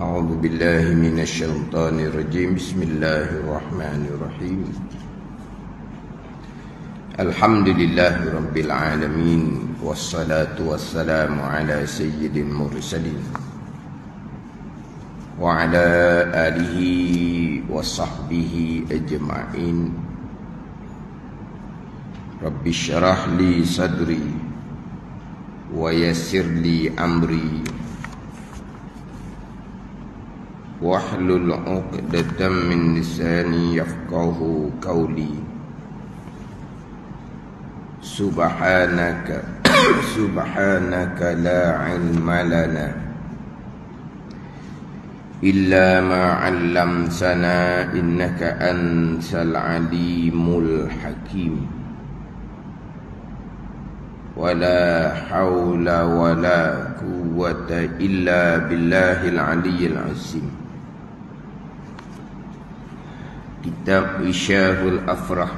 أعوذ بالله من الشيطان الرجيم. بسم الله الرحمن الرحيم. الحمد لله رب العالمين، والصلاة والسلام على سيد المرسلين وعلى آله وصحبه أجمعين. رب اشرح لي صدري ويسر لي أمري واحلل عقدة من لساني يفقه قولي. سبحانك لا علم لنا إلا ما علمتنا إنك أنت العليم الحكيم. ولا حول ولا قوة إلا بالله العلي العظيم. Kitab Wisyahul Afrah.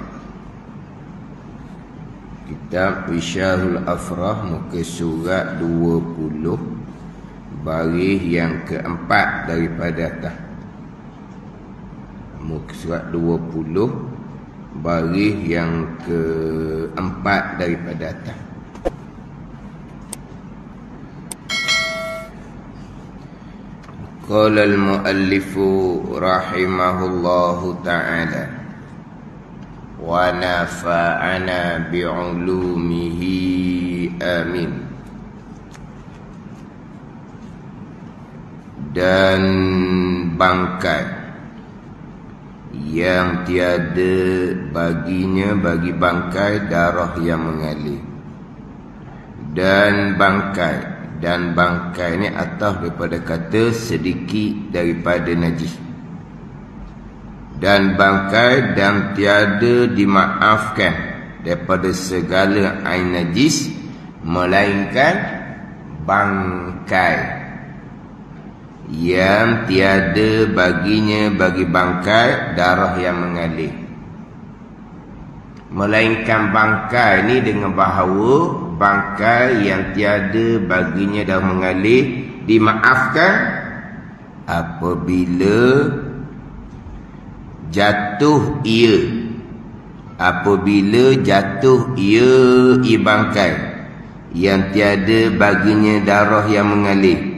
Kitab Wisyahul Afrah, muka surat 20, baris yang keempat daripada atas. Muka surat 20, baris yang keempat daripada atas. Qala al-muallifu rahimahullahu ta'ala wa nafa'ana bi'ulumihi amin. Dan bangkai yang tiada baginya bagi bangkai darah yang mengalir. Dan bangkai ni atas daripada kata sedikit daripada najis. Dan bangkai dan tiada dimaafkan daripada segala ain najis, melainkan bangkai yang tiada baginya bagi bangkai darah yang mengalir. Melainkan bangkai ni dengan bahawa bangkai yang tiada baginya darah mengalir dimaafkan apabila jatuh ia bangkai yang tiada baginya darah yang mengalir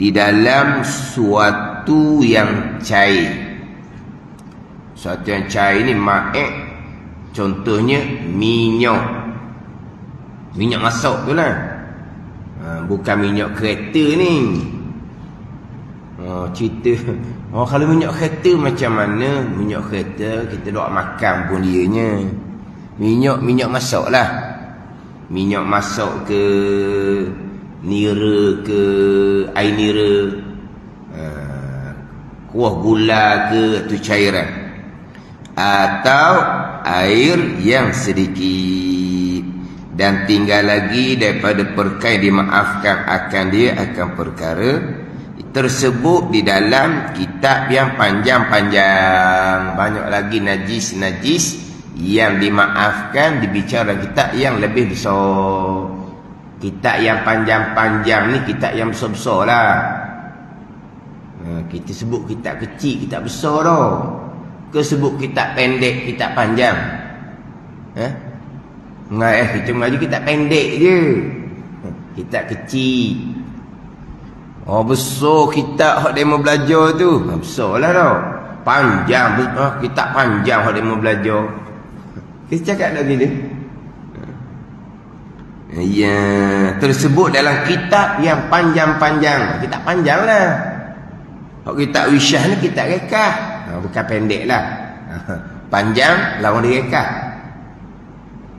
di dalam suatu yang cair. Suatu yang cair ni contohnya minyak masak tu lah, bukan minyak kereta ni. Cerita kalau minyak kereta macam mana? Minyak kereta kita duk makan pun dianya. Minyak masak lah. Minyak masak ke nira ke air nira, kuah gula ke, tu cairan atau air yang sedikit. Dan tinggal lagi daripada perkara yang dimaafkan akan dia akan perkara tersebut di dalam kitab yang panjang-panjang. Banyak lagi najis-najis yang dimaafkan dibicara kitab yang lebih besar. Kitab yang panjang-panjang ni kitab yang besar-besar lah. Kita sebut kitab kecil, kitab besar dah. Ke sebut kitab pendek, kitab panjang? Kita mengaji kitab pendek je, kitab kecil. Besar kitab hak dia mau belajar tu. Besar lah tau. Panjang, kitab panjang hak dia mau belajar. Kita cakap dah gila. Ya, tersebut dalam kitab yang panjang-panjang. Kitab panjang lah. Hak kitab Wisyah ni kitab rekah, bukan pendek lah. Panjang lawan dia rekah.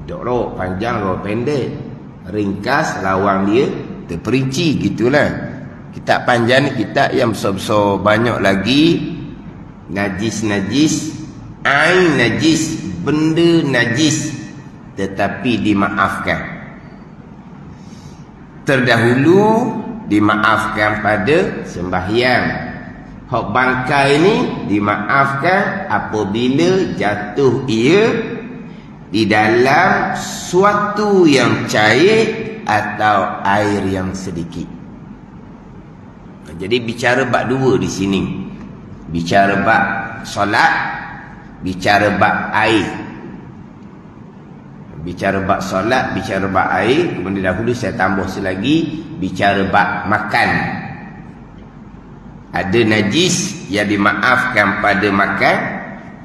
Dok panjang lawan pendek. Ringkas lawan dia terperinci, gitulah. Kitab panjang ni kitab yang besar-besar. Banyak lagi najis-najis, ain najis, benda najis, tetapi dimaafkan. Terdahulu dimaafkan pada sembahyang. Hak bangkai ni dimaafkan apabila jatuh ia di dalam suatu yang cair atau air yang sedikit. Jadi bicara bab dua di sini. Bicara bab solat, bicara bab air. Bicara bab solat, bicara bab air. Kemudian dahulu saya tambah selagi, bicara bab makan. Ada najis yang dimaafkan pada makan,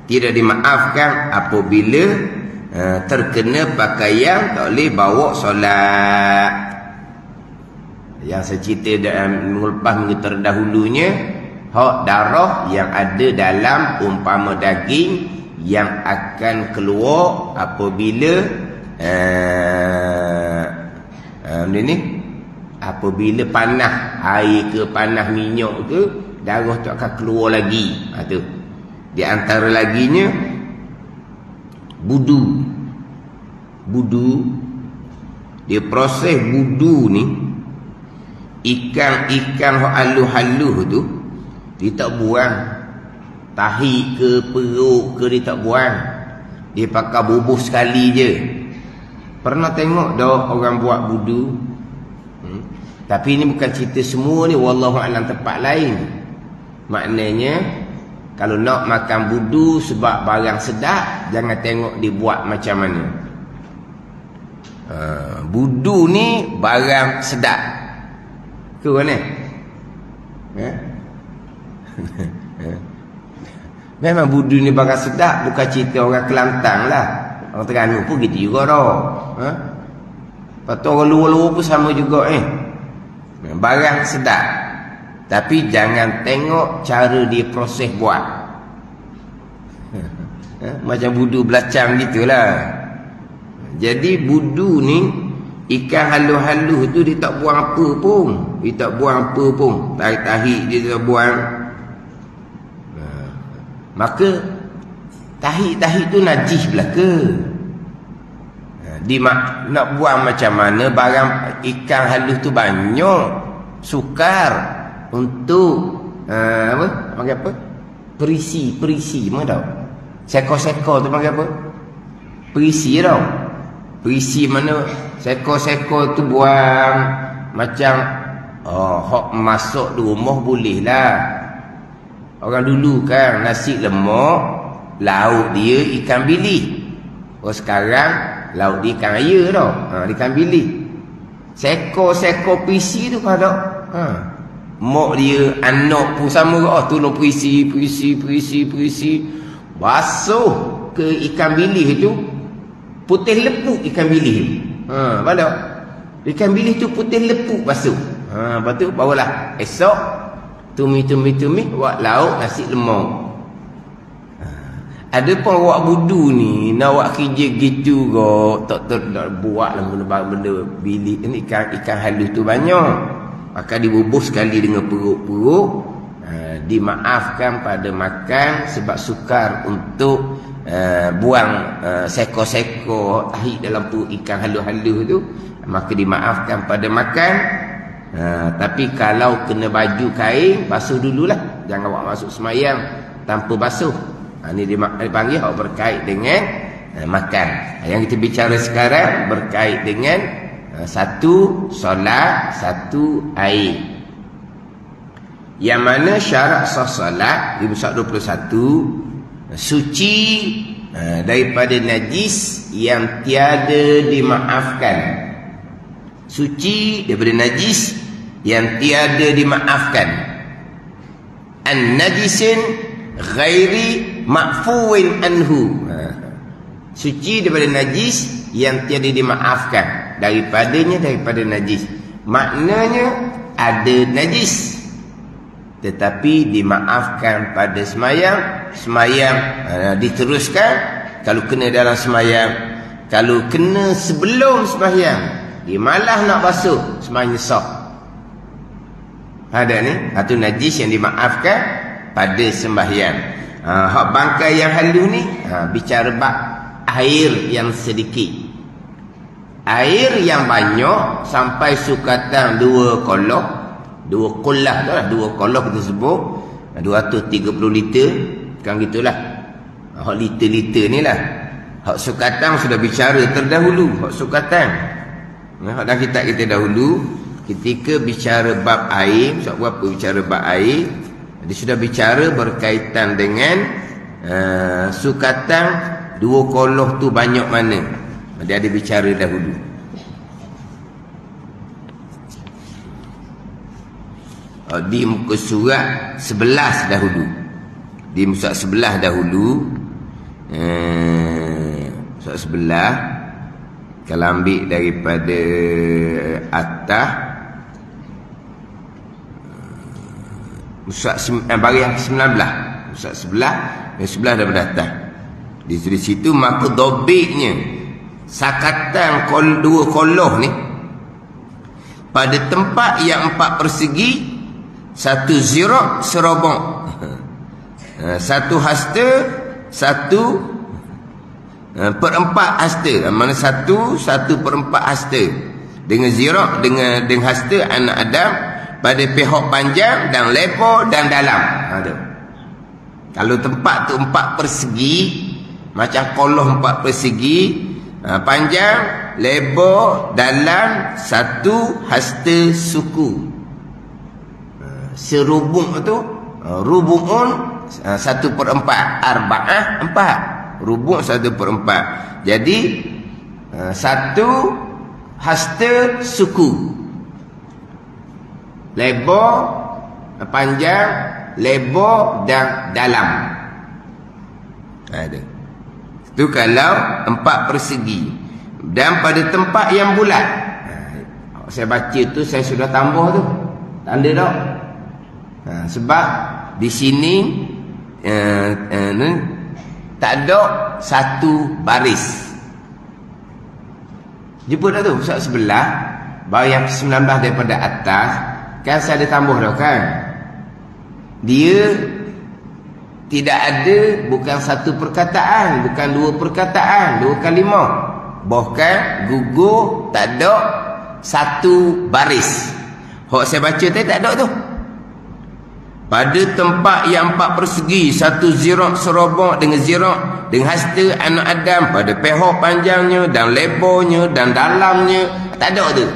tidak dimaafkan apabila terkena pakaian, tak boleh bawa solat. Yang saya cerita dalam lepas minggu terdahulunya, hak darah yang ada dalam umpama daging yang akan keluar apabila apabila panah air ke panah minyak ke, darah tu akan keluar lagi. Tu di antara laginya budu. Dia proses budu ni, ikan halus-halus tu dia tak buang. Tahi ke perut ke dia tak buang. Dia pakai bubuh sekali je. Pernah tengok dah orang buat budu? Tapi ini bukan cerita semua ni, wallahu a'lam tempat lain. Maknanya kalau nak makan budu sebab barang sedap, jangan tengok dia buat macam mana. Budu ni barang sedap ke mana? Memang budu ni barang sedap, bukan cerita orang Kelantan lah. Orang Terengganu pun gitu juga dah. Lepas tu orang luar-luar pun sama juga barang sedap. Tapi jangan tengok cara dia proses buat. Macam budu belacang gitulah. Jadi budu ni, ikan halus-halus tu dia tak buang apa pun. Dia tak buang apa pun. Tahi-tahi dia tak buang. Maka tahi-tahi tu najis belaka. Nak buang macam mana? Barang ikan halus tu banyak sukar untuk panggil apa? Perisi mana tau? Seko-seko tu panggil apa? Perisi tau. Perisi mana seko-seko tu buang macam hok masuk di rumah boleh lah. Orang dulu kan nasi lemak, lauk dia ikan bilik. Sekarang lauk dia ikan air tau. Ikan bilik. Seko-seko perisi tu kan tak? Mak dia, anak pun sama ke? Tolong perisi. Basuh ke ikan bilis tu, putih lepuk ikan bilis. Pada ikan bilis tu putih lepuk basuh. Lepas tu barulah esok tumi buat lauk nasi lemak. Ada pun awak budu ni nak awak kerja gitu kok, tak buat lah benda bilik ni. Ikan halus tu banyak, maka dibubuh sekali dengan perut-perut. Dimaafkan pada makan sebab sukar untuk buang seko-seko tahi dalam perut ikan halus-halus tu, maka dimaafkan pada makan. Tapi kalau kena baju kain, basuh dululah. Jangan awak masuk semayang tanpa basuh. Ini dipanggil berkait dengan makan. Yang kita bicara sekarang berkait dengan satu solat, satu air. Yang mana syarat sah solat di muka 21, suci daripada najis yang tiada dimaafkan. Suci daripada najis yang tiada dimaafkan. An-najisin ghairi ma'fuwin anhu. Suci daripada najis yang tiada dimaafkan daripada najis. Maknanya ada najis tetapi dimaafkan pada semayang. Diteruskan kalau kena dalam semayang. Kalau kena sebelum semayang, dia malah nak basuh, semayang sah. Ada ni, itu najis yang dimaafkan pada sembahyang. Hak bangkai yang halus ni, bicara bab air yang sedikit. Air yang banyak sampai sukatan 2 kolok. 2 kolah tu lah, 2 kolok kita sebut 230 liter. Kan gitulah. Hak liter-liter ni lah. Hak sukatan sudah bicara terdahulu. Hak sukatan, hak dalam kitab kita dahulu, ketika bicara bab air, berapa bicara bab air, dia sudah bicara berkaitan dengan sukatan dua koloh tu banyak mana. Dia ada bicara dahulu. Di muka surat 11 dahulu. Di muka surat 11 dahulu. Surat 11 kalau ambil daripada atas, bagi yang ke-19, muka 11, yang 11 daripada atas. Di situ maka dobiknya sakatan dua koloh ni pada tempat yang 4 persegi, satu zirak serobok, satu hasta, satu perempat hasta. Mana satu 1/4 hasta dengan zirak, dengan hasta anak Adam pada pihak panjang dan lebar dan dalam. Kalau tempat tu 4 persegi, macam koloh 4 persegi, panjang, lebar, dalam, satu hasta suku. Serubung tu rubu'un 1/4, arba'ah 4, rubung 1/4. Jadi satu hasta suku, lebar, panjang, lebar dan dalam. Ada. Itu kalau 4 persegi. Dan pada tempat yang bulat. Saya baca tu, saya sudah tambah tu. Tanda tak? Sebab di sini tak ada satu baris. Jumpa tak tu? Surat sebelah, bahawa yang 19 daripada atas, kan saya ada tambah dah kan? Dia tidak ada, bukan satu perkataan, bukan dua perkataan, dua kalimah. Bahkan gugur tak ada satu baris. Hak saya baca tadi tak ada tu. Pada tempat yang 4 persegi, satu zirak serobok dengan zirak dengan hasta anak Adam pada pihak panjangnya dan lebarnya dan dalamnya, tak ada tu.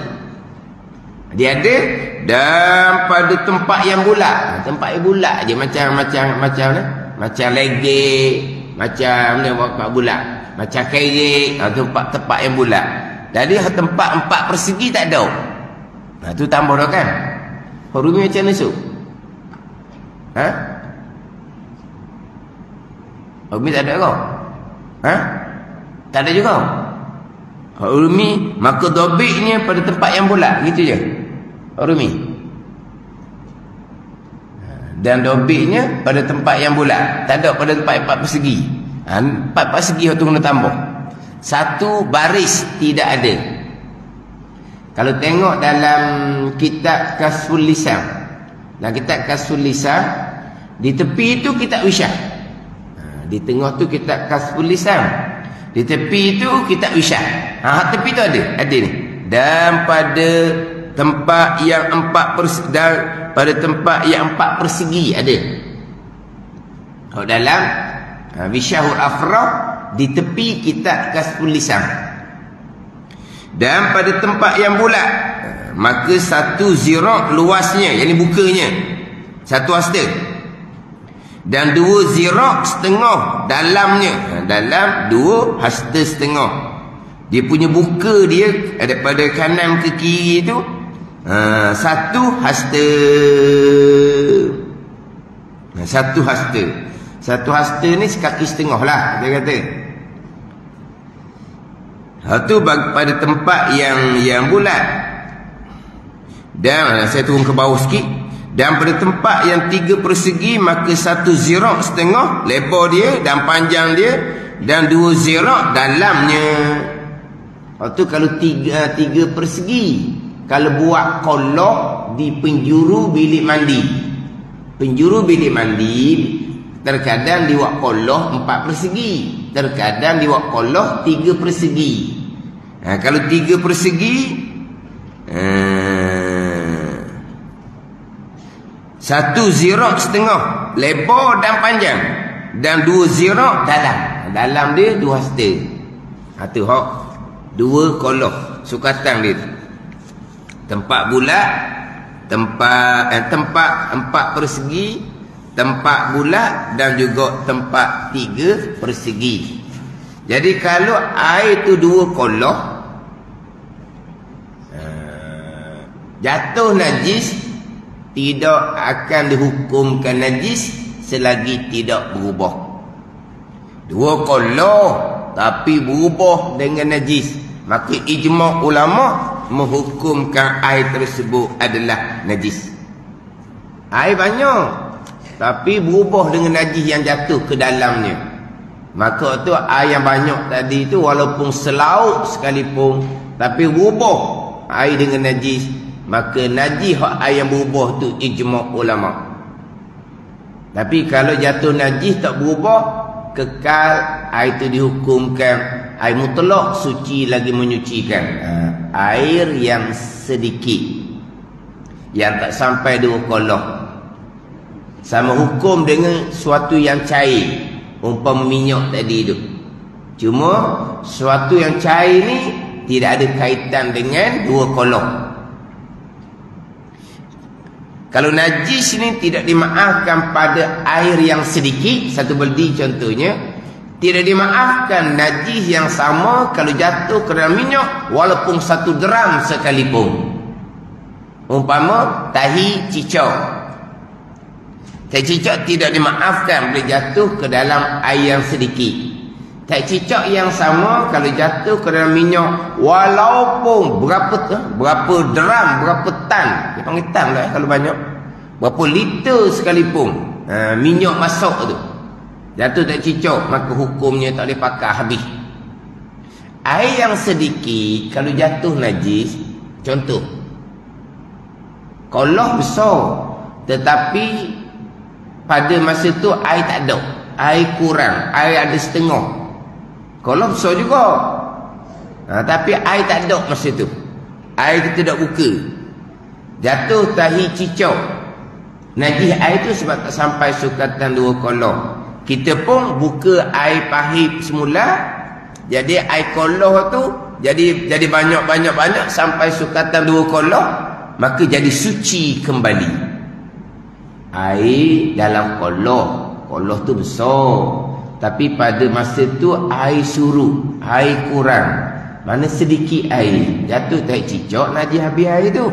Dia ada. Dan pada tempat yang bulat, tempat yang bulat je, macam legek, macam ni buat bulat, macam kerek, tempat yang bulat. Jadi tempat 4 persegi tak ada. Tu tambah dah kan. Rumi macam mana su? Rumi tak ada kau? Tak ada juga. Rumi maka dobiknya pada tempat yang bulat, gitu je. Rumi. Dan dobiknya pada tempat yang bulat, tak ada pada tempat 4 persegi. 4 persegi tu kena tambah. Satu baris tidak ada. Kalau tengok dalam kitab Kasful Lisan, dalam kitab Kasful Lisan, di tepi itu kitab Wisyah. Di tengah tu kitab Kasful Lisan, di tepi itu kitab Wisyah. Tepi tu ada ni. Dan pada tempat yang 4 persegi ada. Kalau dalam Wisyahul Afrah, di tepi kitab Kasful Lisan. Dan pada tempat yang bulat, maka satu zirak luasnya, yang ini bukanya, satu hasta, dan 2 zirak setengah dalamnya, dalam 2 hasta setengah. Dia punya buka dia daripada kanan ke kiri tu, satu hasta. Satu hasta. Satu hasta ni sekaki setengah lah, dia kata. Itu pada tempat yang bulat. Dan saya turun ke bawah sikit. Dan pada tempat yang 3 persegi, maka satu zirak setengah lebar dia dan panjang dia, dan 2 zirak dalamnya. Itu kalau 3 persegi. Kalau buat kolok di penjuru bilik mandi. Penjuru bilik mandi terkadang diwak kolok 4 persegi, terkadang diwak kolok 3 persegi. Kalau 3 persegi, satu zirak setengah lebar dan panjang, dan 2 zirak dalam. Dalam dia 2 hasta. Tu hak 2 kolok sukatan dia. tempat bulat, tempat 4 persegi, tempat bulat dan juga tempat 3 persegi. Jadi kalau air tu 2 koloh, jatuh najis, tidak akan dihukumkan najis selagi tidak berubah. 2 koloh tapi berubah dengan najis, maka ijma' ulama menghukumkan air tersebut adalah najis. Air banyak tapi berubah dengan najis yang jatuh ke dalamnya, maka tu air yang banyak tadi tu walaupun selaut sekalipun tapi berubah air dengan najis, maka najis air yang berubah tu ijma' ulama. Tapi kalau jatuh najis tak berubah, kekal, air itu dihukumkan air mutlak, suci lagi menyucikan. Air yang sedikit, yang tak sampai 2 koloh, sama hukum dengan suatu yang cair, umpama minyak tadi tu. Cuma suatu yang cair ni tidak ada kaitan dengan 2 koloh. Kalau najis ni tidak dimaafkan pada air yang sedikit, 1 beldi contohnya, tidak dimaafkan najis yang sama kalau jatuh ke dalam minyak walaupun 1 gram sekalipun. Umpama tahi cicak. Tahi cicak tidak dimaafkan bila jatuh ke dalam air yang sedikit. Tahi cicak yang sama kalau jatuh ke dalam minyak walaupun berapa dram, berapa tan, dia panggil tan lah kalau banyak, berapa liter sekalipun, minyak masuk tu jatuh tak cicak, maka hukumnya tak boleh pakai habis. Air yang sedikit kalau jatuh najis, contoh koloh besar tetapi pada masa tu air tak ada, air kurang, air ada setengah. Koloh besar juga, tapi air tak ada masa tu, air kita tak buka, jatuh tahi cicak, najis air tu sebab tak sampai sukatan 2 koloh. Kita pun buka air pahit semula, jadi air koloh tu jadi banyak sampai sukatan 2 koloh, maka jadi suci kembali. Air dalam koloh tu besar, tapi pada masa tu air surut, air kurang, mana sedikit air, jatuh tak cicak, najis habis air tu.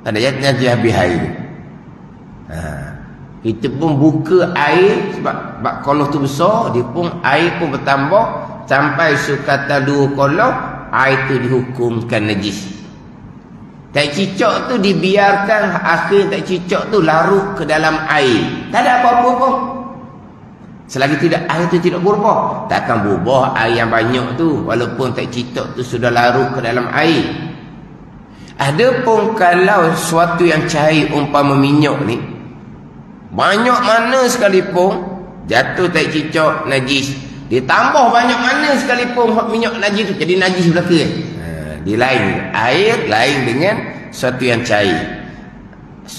Ada najis habis air tu. Kita pun buka air sebab koloh tu besar, dia pun air pun bertambah sampai sukatan 2 koloh, air tu dihukumkan najis. Tak cicak tu dibiarkan, akhir tak cicak tu larut ke dalam air, tak ada apa-apa pun. Selagi tidak air tu tidak berubah, tak akan berubah air yang banyak tu walaupun tak cicak tu sudah larut ke dalam air. Adapun kalau suatu yang cair umpama minyak ni, banyak mana sekalipun jatuh tak cicak najis, ditambah banyak mana sekalipun minyak najis tu jadi najis belaka. Dia lain, air lain dengan suatu yang cair.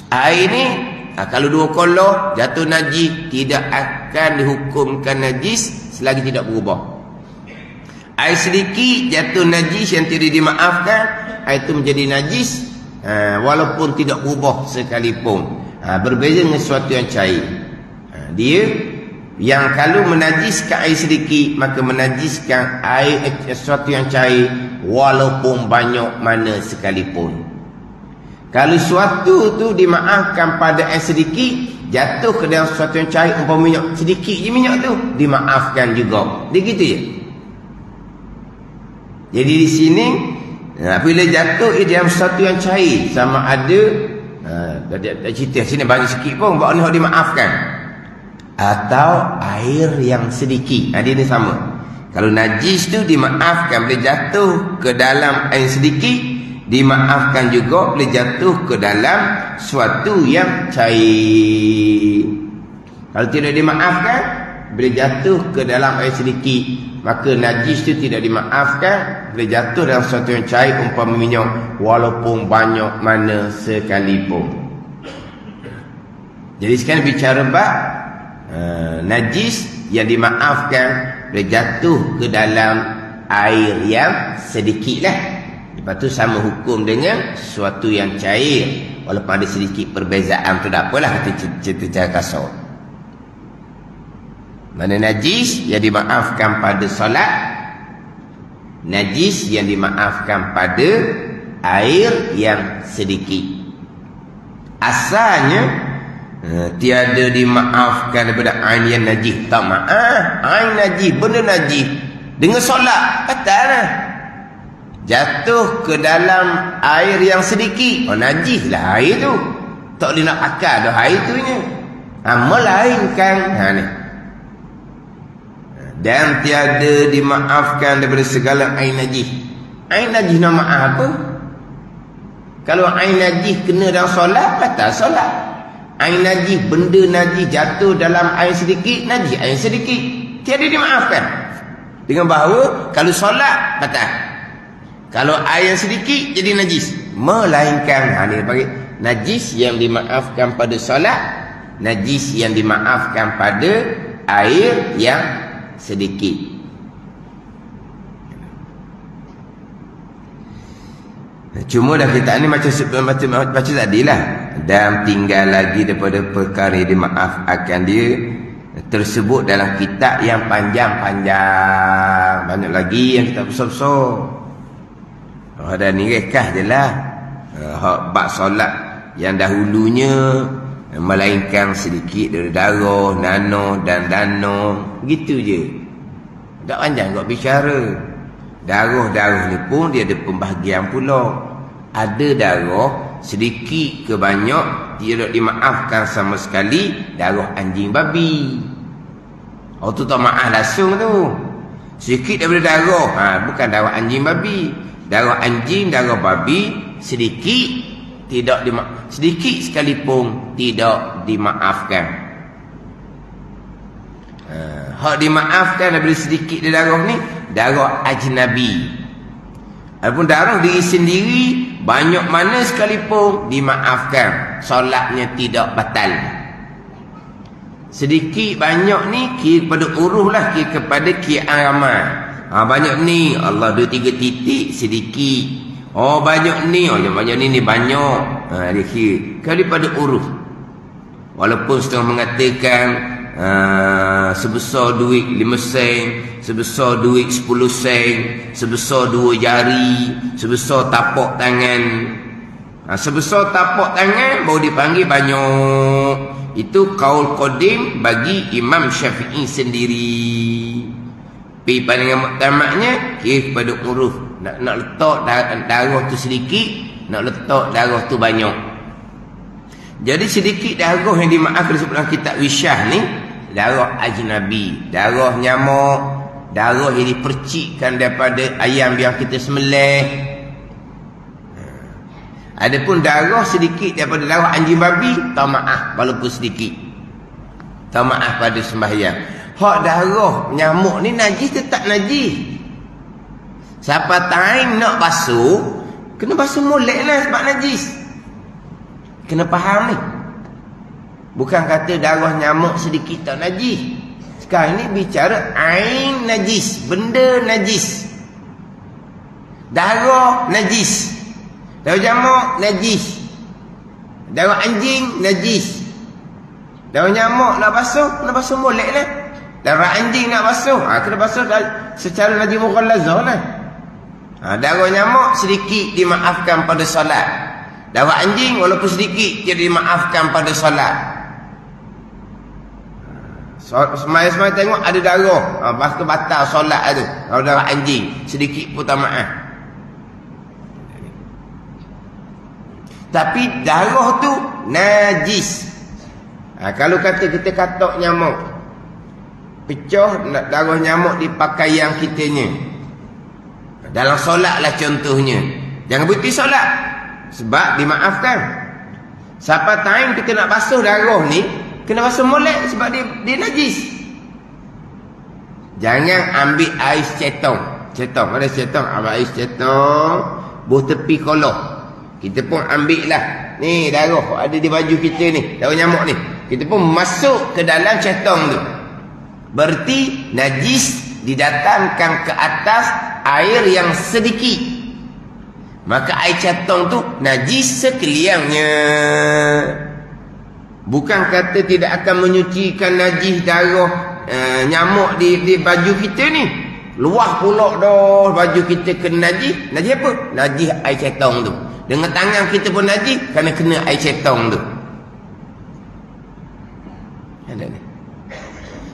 Air ni kalau 2 koloh jatuh najis, tidak akan dihukumkan najis selagi tidak berubah. Air sedikit jatuh najis yang tidak dimaafkan, air itu menjadi najis walaupun tidak berubah sekalipun. Berbeza dengan sesuatu yang cair. Dia yang kalau menajiskan air sedikit, maka menajiskan air sesuatu yang cair walaupun banyak mana sekalipun. Kalau sesuatu tu dimaafkan pada air sedikit, jatuh ke dalam sesuatu yang cair, umpama minyak, sedikit je minyak tu, dimaafkan juga. Dia gitu je. Jadi di sini bila jatuh dalam sesuatu yang cair, sama ada tak cerita sini banyak sikit pun bahawa ni dimaafkan, atau air yang sedikit, dia ni sama. Kalau najis tu dimaafkan bila jatuh ke dalam air sedikit, dimaafkan juga bila jatuh ke dalam suatu yang cair. Kalau tidak dimaafkan bila jatuh ke dalam air sedikit, maka najis itu tidak dimaafkan bila jatuh dalam suatu yang cair umpama minyak walaupun banyak mana sekalipun. Jadi sekarang bicara bab najis yang dimaafkan bila jatuh ke dalam air yang sedikit lah. Lepas tu sama hukum dengan sesuatu yang cair. Walaupun ada sedikit perbezaan tu tak apalah, kita cerita cara kasar. Mana najis yang dimaafkan pada solat, najis yang dimaafkan pada air yang sedikit. Asalnya tiada dimaafkan daripada ain yang najis. Tak maaf, ain najis, benda najis dengan solat katalah jatuh ke dalam air yang sedikit, najis lah air tu, tak boleh nak pakai dah air tu nya. Melainkan ni, dan tiada dimaafkan daripada segala air najis. Air najis nak maaf apa? Kalau air najis kena dalam solat, batal solat. Air najis, benda najis jatuh dalam air sedikit, najis air sedikit, tiada dimaafkan. Dengan bahawa kalau solat batal, kalau air yang sedikit jadi najis. Melainkan ni panggil najis yang dimaafkan pada solat, najis yang dimaafkan pada air yang sedikit. Cuma dah kita ni macam tadi lah. Dan tinggal lagi daripada perkara yang dimaafkan dia tersebut dalam kitab yang panjang-panjang. Banyak lagi yang kita besar-besar. Ada ni rekah je lah. Bab solat yang dahulunya melainkan sedikit dari darah, nano dan dano. Gitu je. Tak panjang kau bicara. Darah-darah ni pun dia ada pembahagian pula. Ada darah sedikit ke banyak tidak dimaafkan sama sekali. Darah anjing babi. Oh tu tak maaf langsung tu. Sedikit daripada darah, bukan darah anjing babi. Darah anjing, darah babi sedikit tidak sedikit sekalipun tidak dimaafkan. Hak dimaafkan daripada sedikit darah ni darah ajnabi. Adapun darah diri sendiri banyak mana sekalipun dimaafkan, solatnya tidak batal. Sedikit banyak ni kira kepada uruh lah, kira kepada kian ramal. Banyak ni Allah 2-3 titik sedikit. Banyak ni banyak ni banyak. Dia kira kalau daripada uruf. Walaupun setengah mengatakan sebesar duit 5 sen, sebesar duit 10 sen, sebesar 2 jari, sebesar tapak tangan. Sebesar tapak tangan baru dipanggil banyak. Itu kaul qadim bagi Imam Syafi'i sendiri. Pergi pandangan muktamadnya kira kepada uruf. Nak letak darah tu sedikit, nak letak darah tu banyak. Jadi sedikit darah yang dimaafkan disebut dalam kitab Wisyah ni darah ajnabi, darah nyamuk, darah yang dipercikkan daripada ayam yang kita sembelih. Adapun darah sedikit daripada darah anjing babi, tak maaf walaupun sedikit. Tak maaf pada sembahyang. Hak darah nyamuk ni najis tetap najis. Siapa time nak basuh, kena basuh molek lah sebab najis. Kena faham ni. Bukan kata darah nyamuk sedikit tak najis. Sekarang ni bicara ain najis, benda najis. Darah najis, darah nyamuk najis, darah anjing najis. Darah nyamuk nak basuh, kena basuh molek lah. Darah anjing nak basuh, kena basuh secara najis mughallazah lah. Darah nyamuk sedikit dimaafkan pada solat. Darah anjing walaupun sedikit dia dimaafkan pada solat. Semai-semai tengok ada darah, bahkan batal solat tu. Kalau darah anjing sedikit pun tak maaf. Tapi darah tu najis. Kalau kata kita katok nyamuk, pecah darah nyamuk di pakaian kitanya, dalam solat lah contohnya, jangan berhenti solat sebab dimaafkan. Siapa time kita nak basuh darah ni, kena basuh molek sebab dia najis. Jangan ambil air cetong. Ada cetong, ambil air cetong, buh tepi kolok. Kita pun ambil lah, ni darah ada di baju kita ni, darah nyamuk ni, kita pun masuk ke dalam cetong tu. Berarti najis didatangkan ke atas air yang sedikit. Maka air cetong tu najis sekaliannya. Bukan kata tidak akan menyucikan najis darah nyamuk di baju kita ni. Luah pula dah baju kita kena najis. Najis apa? Najis air cetong tu. Dengan tangan kita pun najis kerana kena air cetong tu. Ada ni.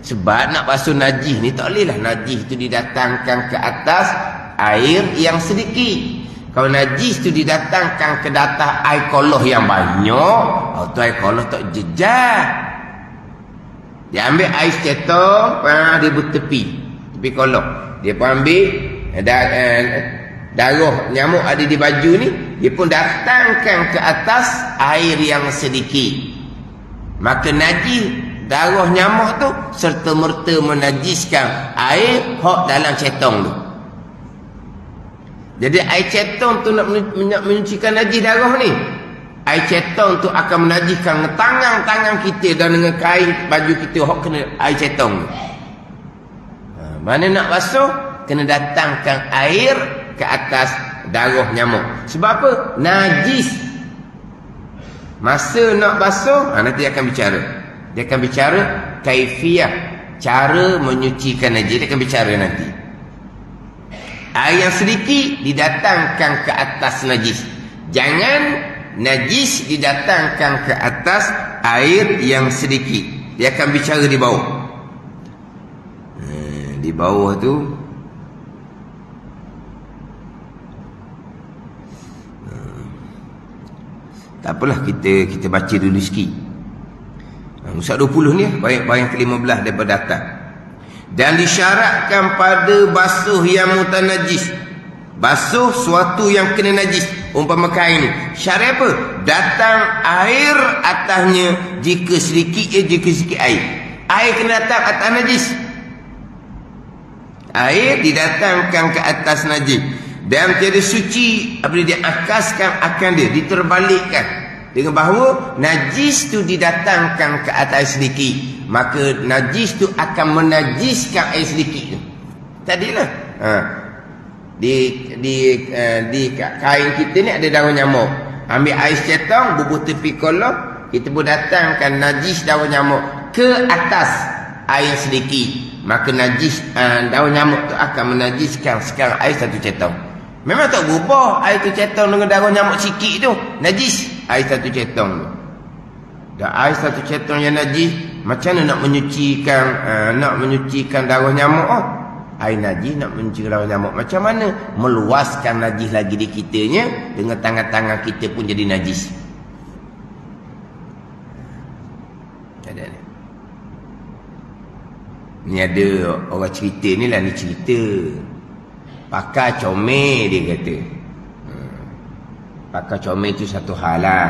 Sebab nak basuh najis ni tak bolehlah najis tu didatangkan ke atas air yang sedikit. Kalau najis tu didatangkan ke atas air koloh yang banyak, tu air koloh tak jejak. Dia ambil air cetong, dia bertepi tepi koloh. Dia pun ambil darah nyamuk ada di baju ni, dia pun datangkan ke atas air yang sedikit. Maka najis darah nyamuk tu serta-merta menajiskan air hok dalam cetong tu. Jadi air cetong tu nak menyucikan najis darah ni. Air cetong tu akan menajiskan tangan-tangan kita dan dengan kain baju kita hok kena air cetong. Mana nak basuh, kena datangkan air ke atas darah nyamuk. Sebab apa? Najis. Masa nak basuh, nanti akan bicara. Dia akan bicara kaifiah, cara menyucikan najis. Dia akan bicara nanti. Air yang sedikit didatangkan ke atas najis. Jangan najis didatangkan ke atas air yang sedikit. Dia akan bicara di bawah. Di bawah tu tak apalah, kita baca dulu sikit. Musa 20 ni bayang ke-15 daripada atas. Dan disyaratkan pada basuh yang mutanajis, basuh suatu yang kena najis, umpama kain ni, syarat apa? Datang air atasnya jika sedikit air. Air kena datang atas najis. Air didatangkan ke atas najis dan tiada suci apabila dia akaskan akan dia diterbalikkan dengan bahawa najis tu didatangkan ke atas sedikit, maka najis tu akan menajiskan air sedikit tu. Tadilah di kain kita ni ada darah nyamuk. Ambil air cetong, bubuh tepi kolam, kita pun datangkan najis darah nyamuk ke atas air sedikit, maka najis darah nyamuk tu akan menajiskan sekarang air satu cetong. Memang tak berubah air tu cetong dengan darah nyamuk sikit tu najis air satu cetong tu. Dan air satu cetong yang najis, macam mana nak menyucikan darah nyamuk? Air najis nak menyucikan darah nyamuk macam mana? Meluaskan najis lagi di kitanya, dengan tangan-tangan kita pun jadi najis. Ada ni. Ni ada orang cerita ni lah, ni cerita pakar comel, dia kata. Pakar comel tu satu hal lah.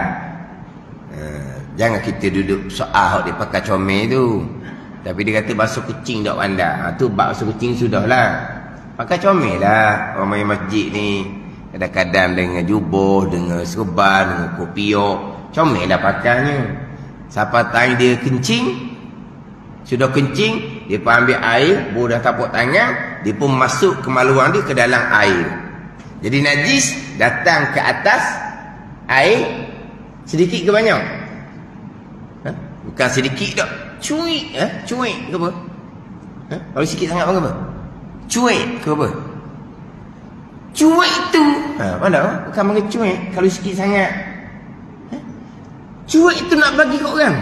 Jangan kita duduk soal dia pakar comel tu. Tapi dia kata basuh kucing tak pandai. Tu basuh kucing sudahlah. Pakar comel lah orang main masjid ni. Kadang-kadang dengan jubuh, dengan serban, dengan kopiok. Comel lah pakarnya. Siapa tanya dia kencing, sudah kencing, dia pun ambil air, baru dah tapuk tangan, dia pun masuk kemaluan dia ke dalam air. Jadi najis datang ke atas air sedikit ke banyak? Bukan sedikit tak. Cuik, cuik ke apa? Kalau sikit sangat apa? Cuik ke apa? Cuik tu, mana? Bukan panggil cuik kalau sikit sangat. Cuik tu nak bagi kat orang.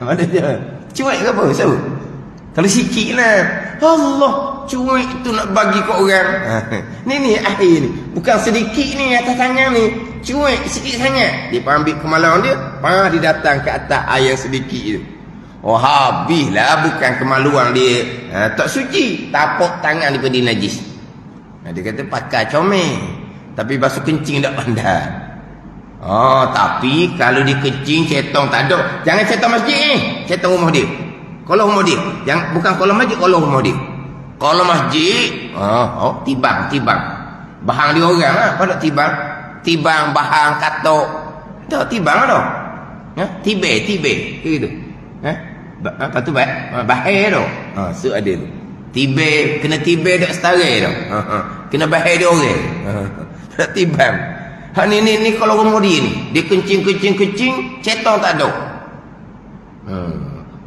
Mana dia? Cuik ke apa? So, kalau sikit lah. Allah, cuik tu nak bagi kat orang. Ni air ni. Bukan sedikit ni atas tangan ni. Cuik sikit sangat. Dia ambil kemaluan dia, dia datang ke atas air sedikit tu. Oh, habislah, bukan kemaluan dia tak suci, tapuk tangan daripada najis. Dia kata pakar comel, tapi basuh kencing tak pandai. Tapi kalau dia kencing cetong tak ada. Jangan cetong masjid ni, cetong rumah dia. Kalau rumah dia, bukan kalau masjid, kalau rumah dia. Kalau masjid, tibang. Bahang dia orang lah, pada tibang. Tibang, bahang, katok. Tak, tibang lah dah. Tibe, gitu. Lepas tu bahir tu. So ada tu. Tibe, kena tibe tak setara tu. Kena bahir dia orang. Tak tibang. Hak ni kalau rumah dia ni, dia kencing, ceton tak ada.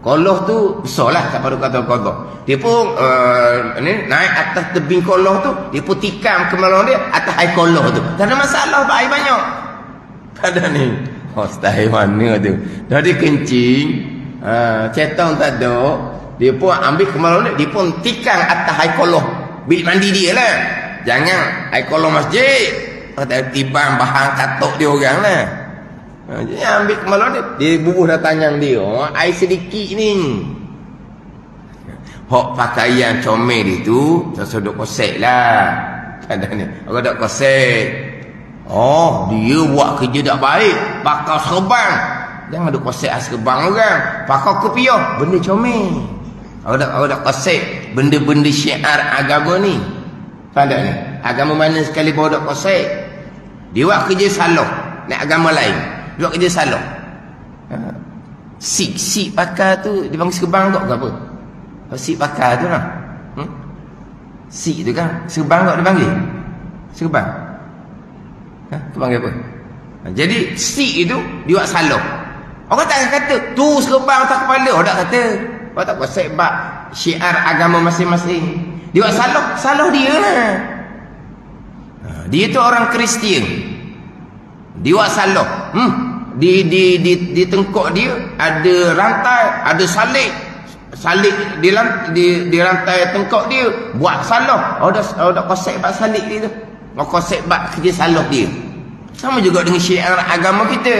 Koloh tu besarlah tak pada kata koloh. Dia pun ni naik atas tebing koloh tu, dia pun tikam ke malam dia atas air koloh tu. Tak ada masalah, air banyak. Tak ada ni. Hostai mana tu? Dah dia kencing, ceton tak ada. Dia pun ambil ke malam dia pun tikam atas air koloh bilik mandi dia lah. Jangan air koloh masjid. Tiba bahan katok dia orang lah. Dia ambil ke malam dia bubuh dah tanyang dia. Air sedikit ni. Hok pakaian comel dia tu sesuduk kosek lah. Kadang ni orang dak kosek. Dia buat kerja tak baik, bakal serban. Jangan duk kosek serban orang. Pakau kepiah benda comel. Orang dak kosek benda-benda syiar agama ni. Pandai ni. Agama mana sekali bawa dak kosek. Dia buat kerja salah nak agama lain. Dia buat kerja salah. Sik pakar tu dia panggil serban kok ke apa? Sik pakar tu lah. Sik tu kan serban kok dia panggil. Serban. Tu panggil apa? Jadi sik itu dia buat salah. Orang tak kata tu serban atas kepala. Orang tak kata. Orang tak kosek bab syiar agama masing-masing. Dia buat salah dia lah. Dia tu orang Kristian. Dia buat salah. Di tengkok dia ada rantai, ada salib. Salib di rantai tengkok dia. Buat salah. Orang kosek bab salib dia tu. Orang kosek bab kerja salah dia. Sama juga dengan syiar agama kita.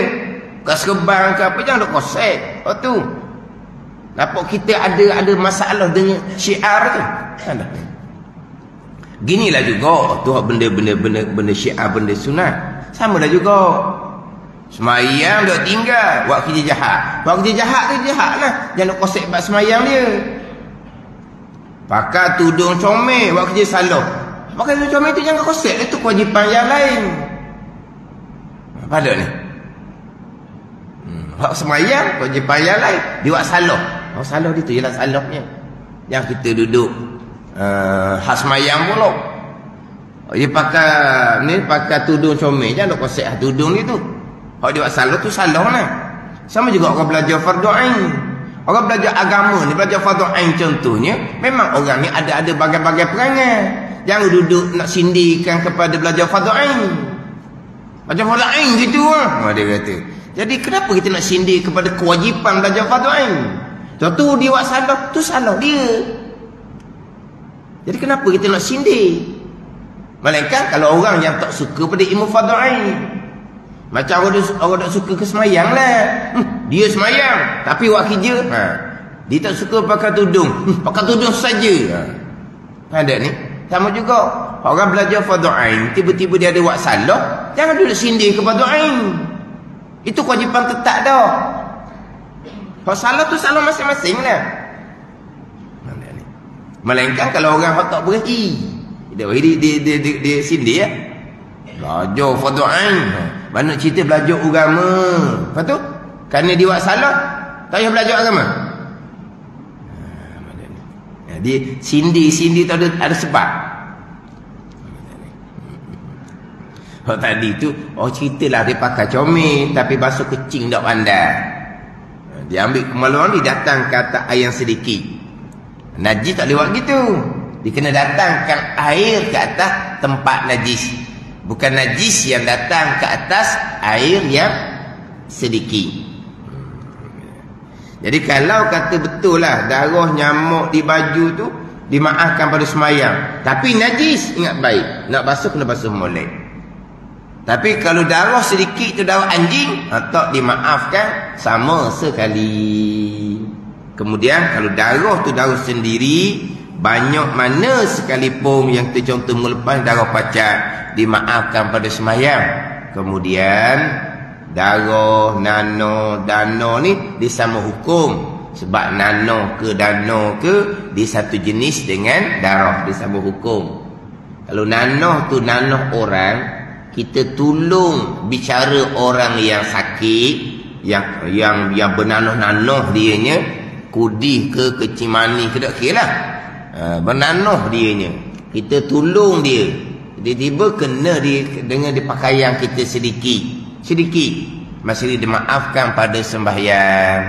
Kau serban ke apa jangan duk kosek. Tu. Nampak kita ada masalah dengan syiar tu. Ada. Ginilah juga tu benda syiar, benda sunat. Sama dah juga. Semayang duk tinggal, buat kerja jahat. Buat kerja jahat tu jahat lah. Jangan kosek bab semayang dia. Pakai tudung comel, buat kerja salah. Pakai tudung comel tu jangan kosek, itu kewajipan yang lain. Apa ada ni? Buat semayang, kewajipan yang lain. Dia buat salah. Salah dia tu ialah salahnya. Yang kita duduk khas mayang pula. Dia pakai tudung comel, jangan duk kosek tudung dia tu. Kalau dia buat salah tu salah lah. Sama juga orang belajar fardu ain. Orang belajar agama ni, belajar fardu ain contohnya, memang orang ni ada bagai-bagai perangai. Jangan duduk nak sindirkan kepada belajar fardu ain. Belajar fardu ain gitu lah. Dia kata. Jadi kenapa kita nak sindir kepada kewajipan belajar fardu ain? Contoh dia buat salah, tu salah dia. Jadi kenapa kita nak sindir? Melainkan kalau orang yang tak suka pada ilmu fardu ain. Macam orang tak suka ke semayang lah. Dia semayang tapi buat kerja. Dia tak suka pakai tudung. Pakai tudung saja. Ada ni. Sama juga. Orang belajar fardu ain, tiba-tiba dia ada buat salah, jangan duduk sindir ke fardu ain. Itu kewajipan tetap dah. Kalau salah tu salah masing-masing lah. Melainkan kalau orang tak berhenti, dia sindir ya. Belajar fardu ain. Mana cerita belajar agama. Lepas tu kerana dia buat salah, tak payah belajar agama. Dia sindir tu ada sebab. Tadi tu ceritalah dia pakai comel tapi basuh kecing tak pandai. Dia ambil kemaluan dia datang ke atas air yang sedikit. Najis tak lewat gitu. Dia kena datangkan air ke atas tempat najis. Bukan najis yang datang ke atas air yang sedikit. Jadi kalau kata betul lah darah nyamuk di baju tu dimaafkan pada semayang, tapi najis, ingat baik, nak basuh kena basuh molek. Tapi kalau darah sedikit tu darah anjing, tak dimaafkan sama sekali. Kemudian kalau darah tu darah sendiri, banyak mana sekalipun yang tercontoh melepas darah pacat, dimaafkan pada semayang. Kemudian darah, nano, dano ni disama hukum. Sebab nano ke dano ke dia satu jenis dengan darah, disama hukum. Kalau nano tu nano orang, kita tolong bicara orang yang sakit, yang bernanoh-nanoh dianya, kudih ke kecimani ke tak kira lah. Bernanoh dianya, kita tolong dia. tiba-tiba kena dengan pakaian kita sedikit masih dimaafkan pada sembahyang.